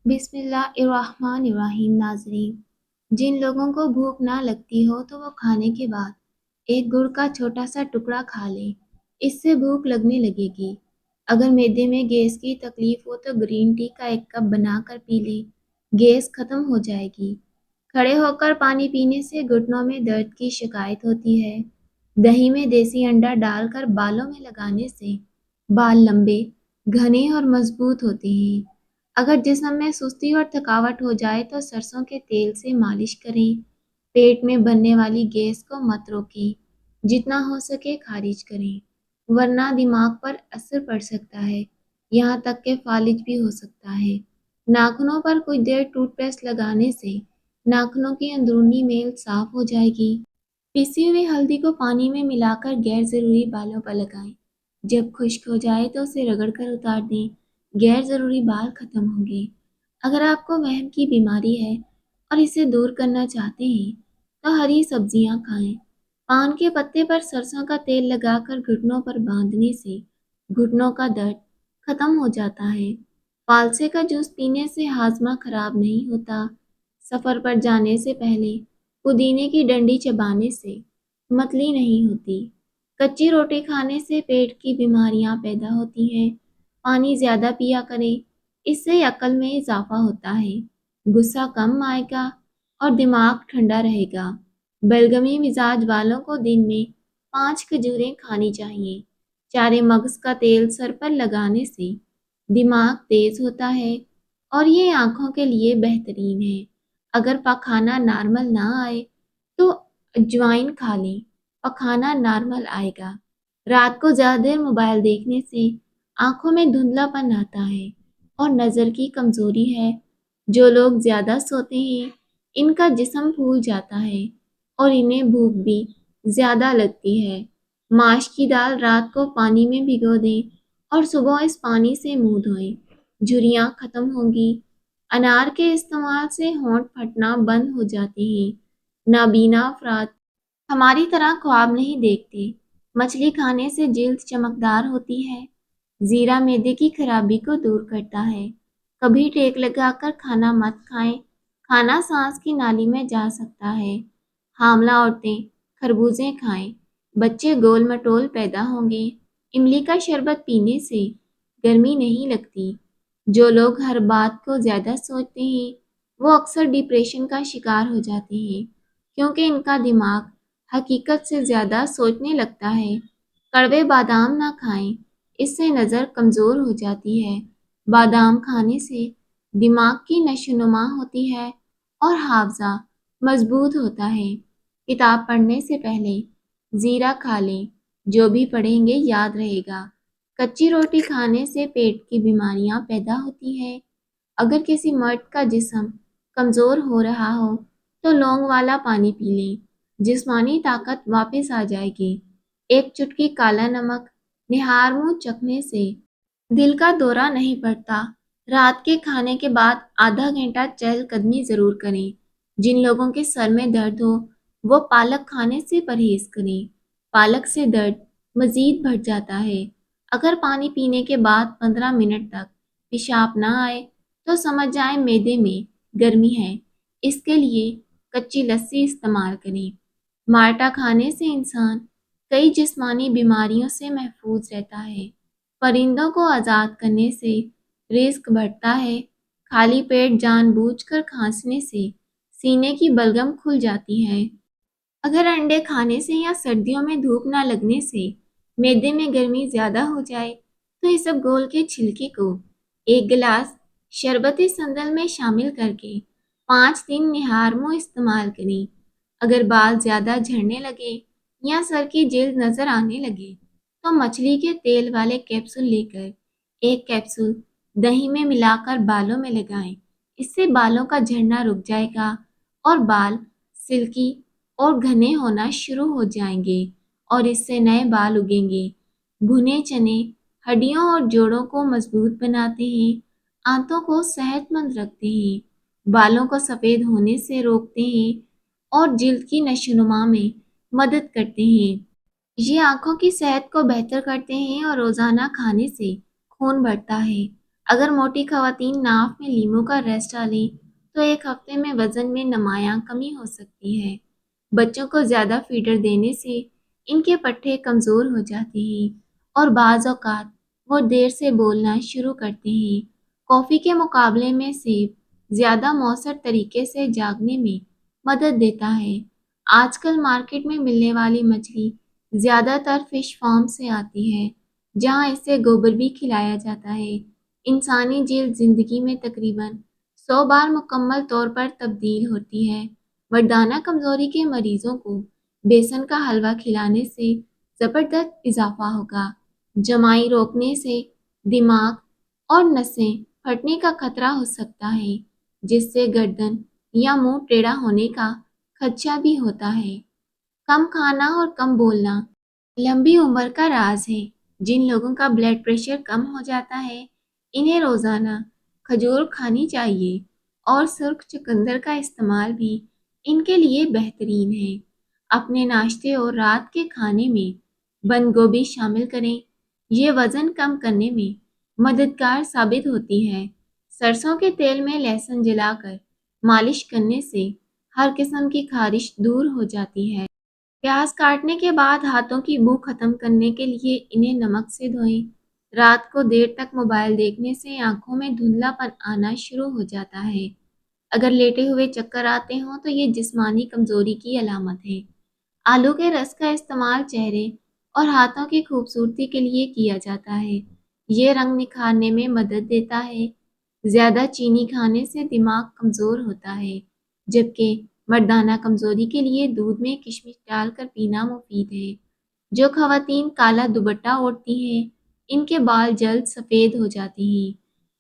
बिस्मिल्लाहिर्रहमानिर्रहीम। नाज़रीन, जिन लोगों को भूख ना लगती हो तो वो खाने के बाद एक गुड़ का छोटा सा टुकड़ा खा लें। इससे भूख लगने लगेगी। अगर मैदे में गैस की तकलीफ हो तो ग्रीन टी का एक कप बनाकर पी लें, गैस खत्म हो जाएगी। खड़े होकर पानी पीने से घुटनों में दर्द की शिकायत होती है। दही में देसी अंडा डालकर बालों में लगाने से बाल लंबे, घने और मजबूत होते हैं। अगर जिस्म में सुस्ती और थकावट हो जाए तो सरसों के तेल से मालिश करें। पेट में बनने वाली गैस को मत रोकें, जितना हो सके खारिज करें, वरना दिमाग पर असर पड़ सकता है, यहाँ तक कि फालिज भी हो सकता है। नाखूनों पर कुछ देर टूथपेस्ट लगाने से नाखूनों की अंदरूनी मेल साफ हो जाएगी। पिसी हुई हल्दी को पानी में मिलाकर गैर जरूरी बालों पर लगाएं। जब खुश्क हो जाए तो उसे रगड़कर उतार दें, गैर जरूरी बाल खत्म होंगे। अगर आपको वहम की बीमारी है और इसे दूर करना चाहते हैं तो हरी सब्जियां खाएं। पान के पत्ते पर सरसों का तेल लगाकर घुटनों पर बांधने से घुटनों का दर्द खत्म हो जाता है। फालसे का जूस पीने से हाजमा खराब नहीं होता। सफर पर जाने से पहले पुदीने की डंडी चबाने से मतली नहीं होती। कच्ची रोटी खाने से पेट की बीमारियां पैदा होती हैं। पानी ज्यादा पिया करें, इससे अक्ल में इजाफा होता है, गुस्सा कम आएगा और दिमाग ठंडा रहेगा। बलगमी मिजाज वालों को दिन में 5 खजूरें खानी चाहिए। चारे मगज का तेल सर पर लगाने से दिमाग तेज होता है और ये आंखों के लिए बेहतरीन है। अगर पखाना नॉर्मल ना आए तो अजवाइन खा लें, पखाना नॉर्मल आएगा। रात को ज़्यादा देर मोबाइल देखने से आंखों में धुंधलापन आता है और नज़र की कमज़ोरी है। जो लोग ज़्यादा सोते हैं इनका जिस्म फूल जाता है और इन्हें भूख भी ज़्यादा लगती है। माश की दाल रात को पानी में भिगो दें और सुबह इस पानी से मुंह धोएं, झुर्रियाँ खत्म होंगी। अनार के इस्तेमाल से होंठ फटना बंद हो जाते हैं। नाबीना अफराद हमारी तरह ख्वाब नहीं देखते। मछली खाने से जिल्द चमकदार होती है। जीरा मैदे की खराबी को दूर करता है। कभी टेक लगाकर खाना मत खाएं, खाना सांस की नाली में जा सकता है। हामला औरतें खरबूजे खाएं, बच्चे गोल मटोल पैदा होंगे। इमली का शरबत पीने से गर्मी नहीं लगती। जो लोग हर बात को ज्यादा सोचते हैं वो अक्सर डिप्रेशन का शिकार हो जाते हैं, क्योंकि इनका दिमाग हकीकत से ज्यादा सोचने लगता है। कड़वे बादाम ना खाएं, इससे नज़र कमज़ोर हो जाती है। बादाम खाने से दिमाग की नशोनुमा होती है और हाफजा मजबूत होता है। किताब पढ़ने से पहले जीरा खा लें, जो भी पढ़ेंगे याद रहेगा। कच्ची रोटी खाने से पेट की बीमारियां पैदा होती है। अगर किसी मर्द का जिस्म कमज़ोर हो रहा हो तो लौंग वाला पानी पी लें, जिस्मानी ताकत वापस आ जाएगी। एक चुटकी काला नमक निहार मुंह चखने से दिल का दौरा नहीं पड़ता। रात के खाने के बाद आधा घंटा चहलकदमी जरूर करें। जिन लोगों के सर में दर्द हो वो पालक खाने से परहेज करें। पालक से दर्द मजीद बढ़ जाता है। अगर पानी पीने के बाद 15 मिनट तक पेशाब ना आए तो समझ जाएं मैदे में गर्मी है। इसके लिए कच्ची लस्सी इस्तेमाल करें। माल्टा खाने से इंसान कई जिस्मानी बीमारियों से महफूज रहता है। परिंदों को आज़ाद करने से रिस्क बढ़ता है। खाली पेट जानबूझकर खांसने से सीने की बलगम खुल जाती है। अगर अंडे खाने से या सर्दियों में धूप ना लगने से मैदे में गर्मी ज्यादा हो जाए तो इसबगोल के छिलके को एक गिलास शरबती संदल में शामिल करके 5 दिन निहार मुंह इस्तेमाल करें। अगर बाल ज्यादा झड़ने लगे या सर की जेल नजर आने लगे तो मछली के तेल वाले कैप्सूल लेकर एक कैप्सूल दही में मिलाकर बालों में लगाएं। इससे बालों का झड़ना रुक जाएगा और बाल सिल्की और घने होना शुरू हो जाएंगे और इससे नए बाल उगेंगे। भुने चने हड्डियों और जोड़ों को मजबूत बनाते हैं, आंतों को सेहतमंद रखते हैं, बालों को सफ़ेद होने से रोकते हैं और जिल्द की नशोनुमा में मदद करते हैं। ये आंखों की सेहत को बेहतर करते हैं और रोज़ाना खाने से खून बढ़ता है। اگر موٹی خواتین ناف میں لیموں کا رس ڈالیں تو ایک ہفتے میں وزن میں نمایاں کمی ہو سکتی ہے۔ بچوں کو زیادہ فیڈر دینے سے ان کے پٹھے کمزور ہو جاتے ہیں اور بعض اوقات وہ دیر سے بولنا شروع کرتے ہیں۔ کافی کے مقابلے میں سیب زیادہ مؤثر طریقے سے جاگنے میں مدد دیتا ہے۔ آج کل مارکیٹ میں ملنے والی مچھلی زیادہ تر فش فارم سے آتی ہے، جہاں اسے گوبر بھی کھلایا جاتا ہے۔ انسانی جلد زندگی میں تقریباً 100 بار مکمل طور پر تبدیل ہوتی ہے۔ مردانہ کمزوری کے مریضوں کو بیسن کا حلوہ کھلانے سے زبردست اضافہ ہوگا۔ جمائی روکنے سے دماغ اور نسیں پھٹنے کا خطرہ ہو سکتا ہے، جس سے گردن یا منہ ٹیڑھا ہونے کا خدشہ بھی ہوتا ہے۔ کم کھانا اور کم بولنا لمبی عمر کا راز ہے۔ جن لوگوں کا بلڈ پریشر کم ہو جاتا ہے انہیں روزانہ کھجور کھانی چاہیے، اور سرخ چقندر کا استعمال بھی ان کے لیے بہترین ہے۔ اپنے ناشتے اور رات کے کھانے میں بند گوبھی شامل کریں، یہ وزن کم کرنے میں مددگار ثابت ہوتی ہے۔ سرسوں کے تیل میں لہسن جلا کر مالش کرنے سے ہر قسم کی خارش دور ہو جاتی ہے۔ پیاز کاٹنے کے بعد ہاتھوں کی بو ختم کرنے کے لیے انہیں نمک سے دھوئیں۔ رات کو دیر تک موبائل دیکھنے سے آنکھوں میں دھندلا پن آنا شروع ہو جاتا ہے۔ اگر لیٹے ہوئے چکر آتے ہوں تو یہ جسمانی کمزوری کی علامت ہے۔ آلو کے رس کا استعمال چہرے اور ہاتھوں کی خوبصورتی کے لیے کیا جاتا ہے۔ یہ رنگ نکھارنے میں مدد دیتا ہے۔ زیادہ چینی کھانے سے دماغ کمزور ہوتا ہے، جبکہ مردانہ کمزوری کے لیے دودھ میں کشمش ڈال کر پینا مفید ہے۔ جو خواتین کالا دوپٹہ اوڑھتی ہیں ان کے بال جلد سفید ہو جاتے ہیں۔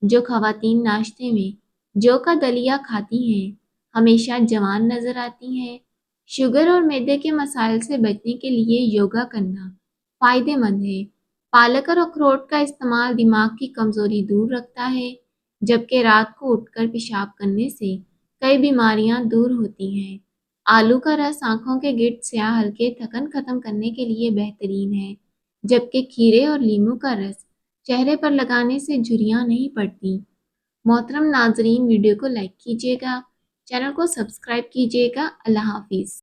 جو خواتین ناشتے میں جو کا دلیا کھاتی ہیں ہمیشہ جوان نظر آتی ہیں۔ شوگر اور معدے کے مسائل سے بچنے کے لیے یوگا کرنا فائدہ مند ہے۔ پالک اور اخروٹ کا استعمال دماغ کی کمزوری دور رکھتا ہے، جبکہ رات کو اٹھ کر پیشاب کرنے سے کئی بیماریاں دور ہوتی ہیں۔ آلو کا رس آنکھوں کے گرد سیاہ ہلکے تھکن ختم کرنے کے لیے بہترین ہے، جبکہ کھیرے اور لیموں کا رس چہرے پر لگانے سے جھریاں نہیں پڑتی۔ محترم ناظرین، ویڈیو کو لائک کیجیے گا، چینل کو سبسکرائب کیجیے گا۔ اللہ حافظ۔